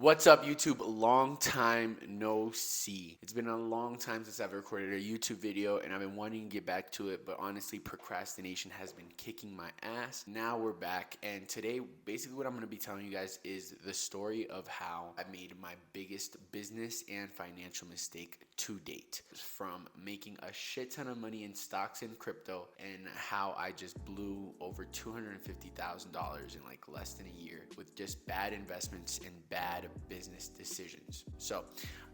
What's up, YouTube? Long time no see. It's been a long time since I've recorded a YouTube video and I've been wanting to get back to it, but honestly, procrastination has been kicking my ass. Now we're back, and today, basically, what I'm going to be telling you guys is the story of how I made my biggest business and financial mistake to date. From making a shit ton of money in stocks and crypto, and how I just blew over $250,000 in like less than a year with just bad investments and bad business decisions. So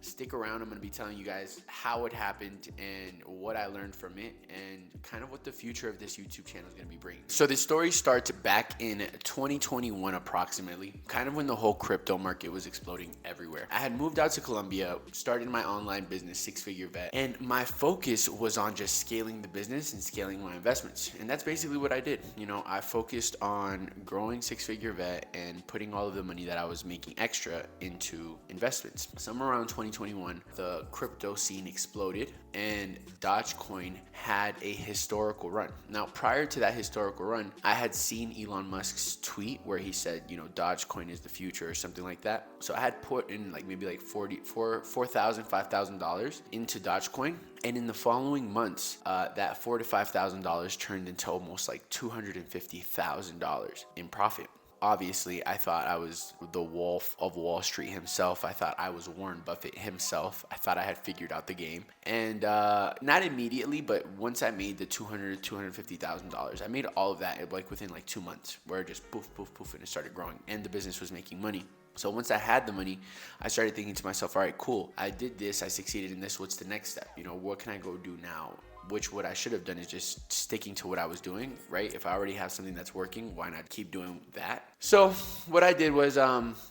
stick around. I'm going to be telling you guys how it happened and what I learned from it and kind of what the future of this YouTube channel is going to be bringing. So this story starts back in 2021 approximately, kind of when the whole crypto market was exploding everywhere. I had moved out to Colombia, started my online business, Six Figure Vet, and my focus was on just scaling the business and scaling my investments. And that's basically what I did. I focused on growing Six Figure Vet and putting all of the money that I was making extra into investments. Somewhere around 2021, the crypto scene exploded and Dogecoin had a historical run. Now, prior to that historical run, I had seen Elon Musk's tweet where he said, Dogecoin is the future or something like that. So I had put in maybe $4,000, $5,000 into Dogecoin. And in the following months, that $4,000 to $5,000 turned into almost like $250,000 in profit. Obviously, I thought I was the Wolf of Wall Street himself. I thought I was Warren Buffett himself. I thought I had figured out the game. And not immediately, but once I made the $200,000 to $250,000, I made all of that within 2 months, where it just poof, poof, poof, and it started growing. And the business was making money. So once I had the money, I started thinking to myself, all right, cool. I did this. I succeeded in this. What's the next step? What can I go do now? Which what I should have done is just sticking to what I was doing, right? If I already have something that's working, why not keep doing that? So what I did was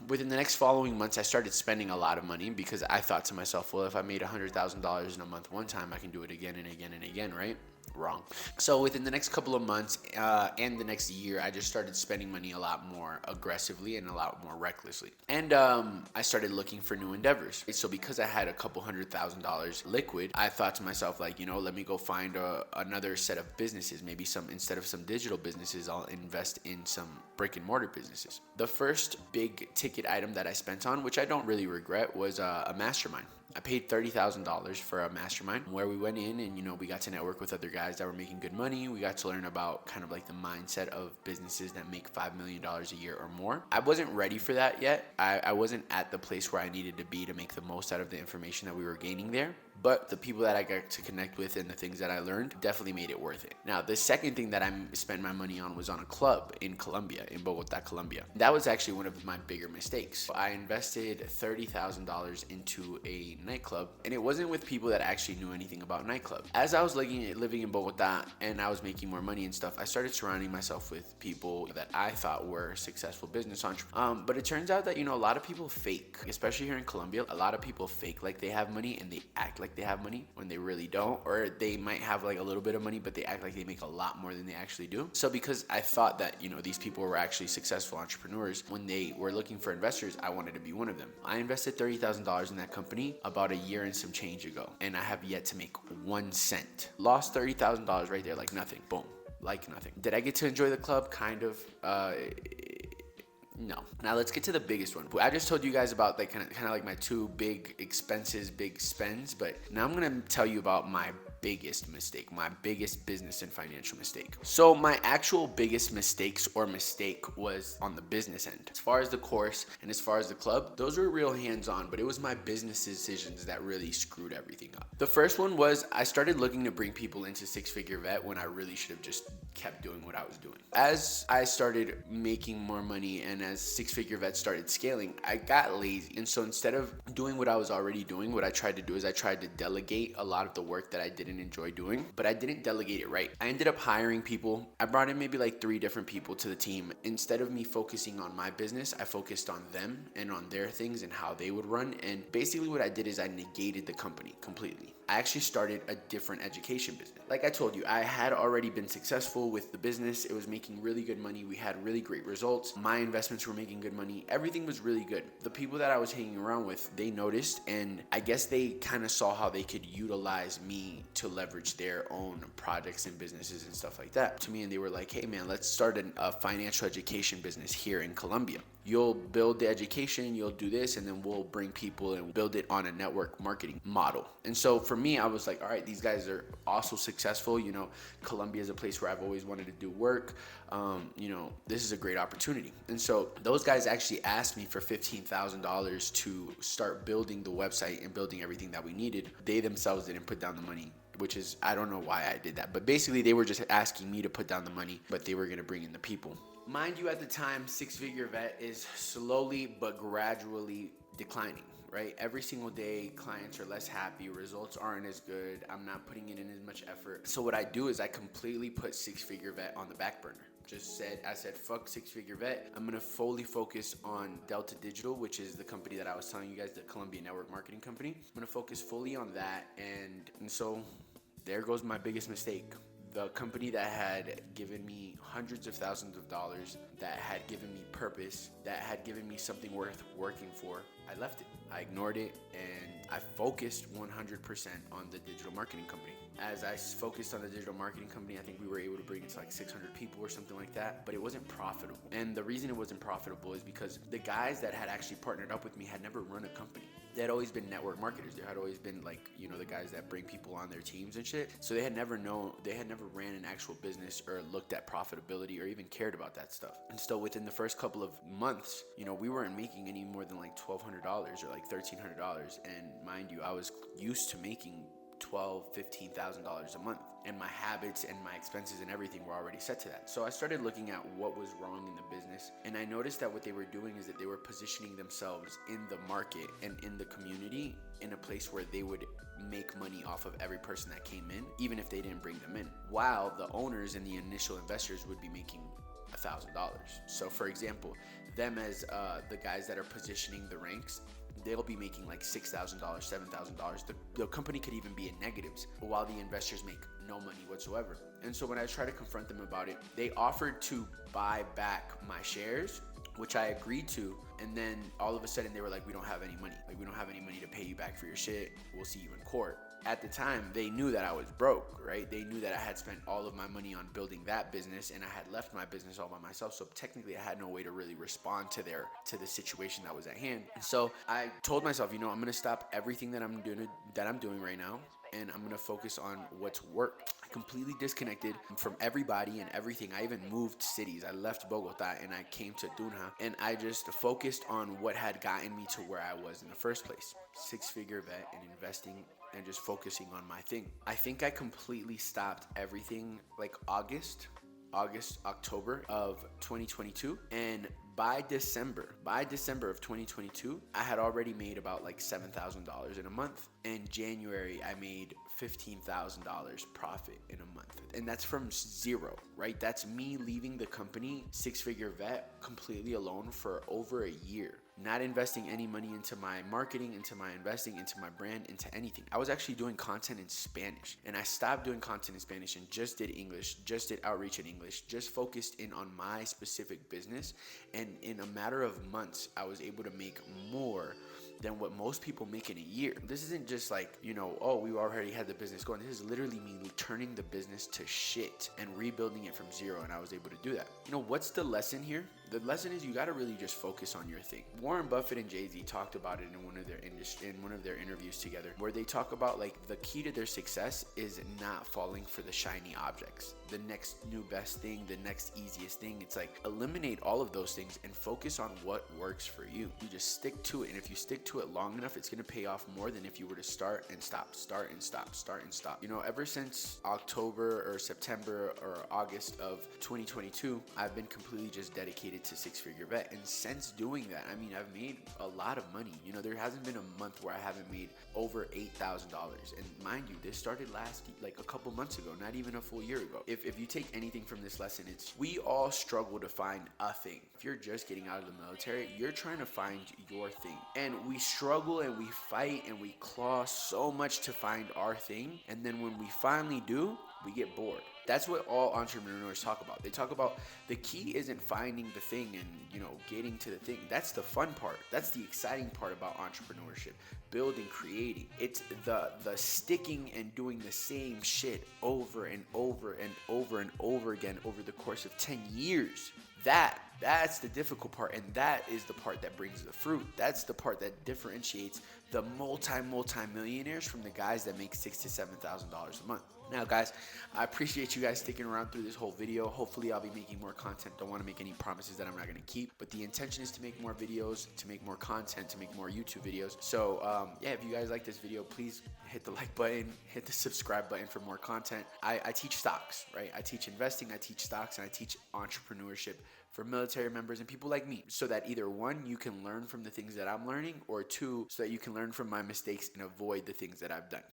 within the next following months, I started spending a lot of money because I thought to myself, well, if I made $100,000 in a month one time, I can do it again and again and again, right? Wrong. So within the next couple of months and the next year, I just started spending money a lot more aggressively and a lot more recklessly. And I started looking for new endeavors. So because I had a couple $100,000 liquid, I thought to myself, let me go find another set of businesses. Maybe instead of some digital businesses, I'll invest in some brick and mortar businesses. The first big ticket item that I spent on, which I don't really regret, was a mastermind. I paid $30,000 for a mastermind where we went in and, we got to network with other guys that were making good money. We got to learn about kind of the mindset of businesses that make $5 million a year or more. I wasn't ready for that yet. I wasn't at the place where I needed to be to make the most out of the information that we were gaining there. But the people that I got to connect with and the things that I learned definitely made it worth it. Now, the second thing that I spent my money on was on a club in Colombia, in Bogota, Colombia. That was actually one of my bigger mistakes. I invested $30,000 into a nightclub, and it wasn't with people that actually knew anything about nightclub. As I was living in Bogota and I was making more money and stuff, I started surrounding myself with people that I thought were successful business entrepreneurs. But it turns out that, a lot of people fake, especially here in Colombia. A lot of people fake like they have money and they act like they have money when they really don't, or they might have a little bit of money, but they act like they make a lot more than they actually do. So because I thought that, these people were actually successful entrepreneurs, when they were looking for investors, I wanted to be one of them. I invested $30,000 in that company about a year and some change ago, and I have yet to make 1 cent. Lost $30,000 right there, like nothing. Boom. Like nothing. Did I get to enjoy the club? Kind of. No. Now let's get to the biggest one. I just told you guys about kind of my two big expenses, big spends, but now I'm gonna tell you about my biggest mistake, my biggest business and financial mistake. So my actual biggest mistake was on the business end. As far as the course and as far as the club, those were real hands-on, but it was my business decisions that really screwed everything up. The first one was I started looking to bring people into Six Figure Vet when I really should have just kept doing what I was doing. As I started making more money and as Six Figure Vet started scaling, I got lazy. And so instead of doing what I was already doing, what I tried to do is I tried to delegate a lot of the work that I didn't enjoy doing, but I didn't delegate it right. I ended up hiring people. I brought in maybe 3 different people to the team. Instead of me focusing on my business, I focused on them and on their things and how they would run. And basically what I did is I negated the company completely. I actually started a different education business. Like I told you, I had already been successful with the business. It was making really good money. We had really great results. My investments were making good money. Everything was really good. The people that I was hanging around with, they noticed, and I guess they kind of saw how they could utilize me to leverage their own projects and businesses and stuff like that to me. And they were like, hey man, let's start a financial education business here in Colombia. you'll build the education, you'll do this, and then we'll bring people and build it on a network marketing model. And so for me, I was like, all right, these guys are also successful. You know, Colombia is a place where I've always wanted to do work. You know, this is a great opportunity. And so those guys actually asked me for $15,000 to start building the website and building everything that we needed. They themselves didn't put down the money, which is, I don't know why I did that. But basically, they were just asking me to put down the money, but they were going to bring in the people. Mind you, at the time, Six Figure Vet is slowly but gradually declining, right? Every single day, clients are less happy, results aren't as good, I'm not putting in as much effort. So what I do is I completely put Six Figure Vet on the back burner. I said, fuck Six Figure Vet. I'm gonna fully focus on Delta Digital, which is the company that I was telling you guys, the Colombia network marketing company. I'm gonna focus fully on that, and so there goes my biggest mistake. The company that had given me hundreds of thousands of dollars, that had given me purpose, that had given me something worth working for, I left it. I ignored it, and I focused 100% on the digital marketing company. As I focused on the digital marketing company, I think we were able to bring it to like 600 people or something like that, but it wasn't profitable. And the reason it wasn't profitable is because the guys that had actually partnered up with me had never run a company. They had always been network marketers. They had always been like, you know, the guys that bring people on their teams and shit. So they had never ran an actual business or looked at profitability or even cared about that stuff. And so within the first couple of months, you know, we weren't making any more than like $1,200 or like $1,300. And mind you, I was used to making $12,000, $15,000 a month, and my habits and my expenses and everything were already set to that. So I started looking at what was wrong in the business, and I noticed that what they were doing is that they were positioning themselves in the market and in the community in a place where they would make money off of every person that came in, even if they didn't bring them in, while the owners and the initial investors would be making $1,000. So for example, them as the guys that are positioning the ranks, they'll be making like $6,000, $7,000. The company could even be in negatives, while the investors make no money whatsoever. And so when I try to confront them about it, they offered to buy back my shares, which I agreed to. And then all of a sudden they were like, we don't have any money. Like, we don't have any money to pay you back for your shit. We'll see you in court. At the time, they knew that I was broke, right? They knew that I had spent all of my money on building that business, and I had left my business all by myself. So technically, I had no way to really respond to the situation that was at hand. And so I told myself, you know, I'm gonna stop everything that I'm doing right now, and I'm gonna focus on what's worked. I completely disconnected from everybody and everything. I even moved cities. I left Bogota and I came to Tunja, and I just focused on what had gotten me to where I was in the first place. Six Figure Vet and investing and just focusing on my thing. I think I completely stopped everything like October of 2022, and by December of 2022, I had already made about like $7,000 in a month. In January, I made $15,000 profit in a month. And that's from zero, right? That's me leaving the company, Six Figure Vet, completely alone for over a year. Not investing any money into my marketing, into my investing, into my brand, into anything. I was actually doing content in Spanish, and I stopped doing content in Spanish and just did English, just did outreach in English, just focused in on my specific business. And in a matter of months, I was able to make more than what most people make in a year. This isn't just like, you know, oh, we already had the business going. This is literally me turning the business to shit and rebuilding it from zero, and I was able to do that. You know, what's the lesson here? The lesson is you got to really just focus on your thing. Warren Buffett and Jay-Z talked about it in one of their interviews together, where they talk about like the key to their success is not falling for the shiny objects, the next new best thing, the next easiest thing. It's like eliminate all of those things and focus on what works for you. You just stick to it, and if you stick to it long enough, it's going to pay off more than if you were to start and stop, start and stop, start and stop. You know, ever since October or September or August of 2022, I've been completely just dedicated to Six Figure Vet. And since doing that, I mean, I've made a lot of money. You know, there hasn't been a month where I haven't made over $8,000. And mind you, this started like a couple months ago, not even a full year ago. If you take anything from this lesson, it's we all struggle to find a thing. If you're just getting out of the military, you're trying to find your thing. And we struggle and we fight and we claw so much to find our thing. And then when we finally do, we get bored. That's what all entrepreneurs talk about. They talk about the key isn't finding the thing and, you know, getting to the thing. That's the fun part. That's the exciting part about entrepreneurship. Building, creating. It's the sticking and doing the same shit over and over and over and over again over the course of 10 years. That That's the difficult part, and that is the part that brings the fruit. That's the part that differentiates the multi millionaires from the guys that make $6,000 to $7,000 a month. Now, guys, I appreciate you guys sticking around through this whole video. Hopefully, I'll be making more content. Don't want to make any promises that I'm not going to keep, but the intention is to make more videos, to make more content, to make more YouTube videos. So, yeah, if you guys like this video, please hit the like button, hit the subscribe button for more content. I teach stocks, right? I teach investing, I teach stocks, and I teach entrepreneurship for military members and people like me, so that either one, you can learn from the things that I'm learning, or two, so that you can learn from my mistakes and avoid the things that I've done.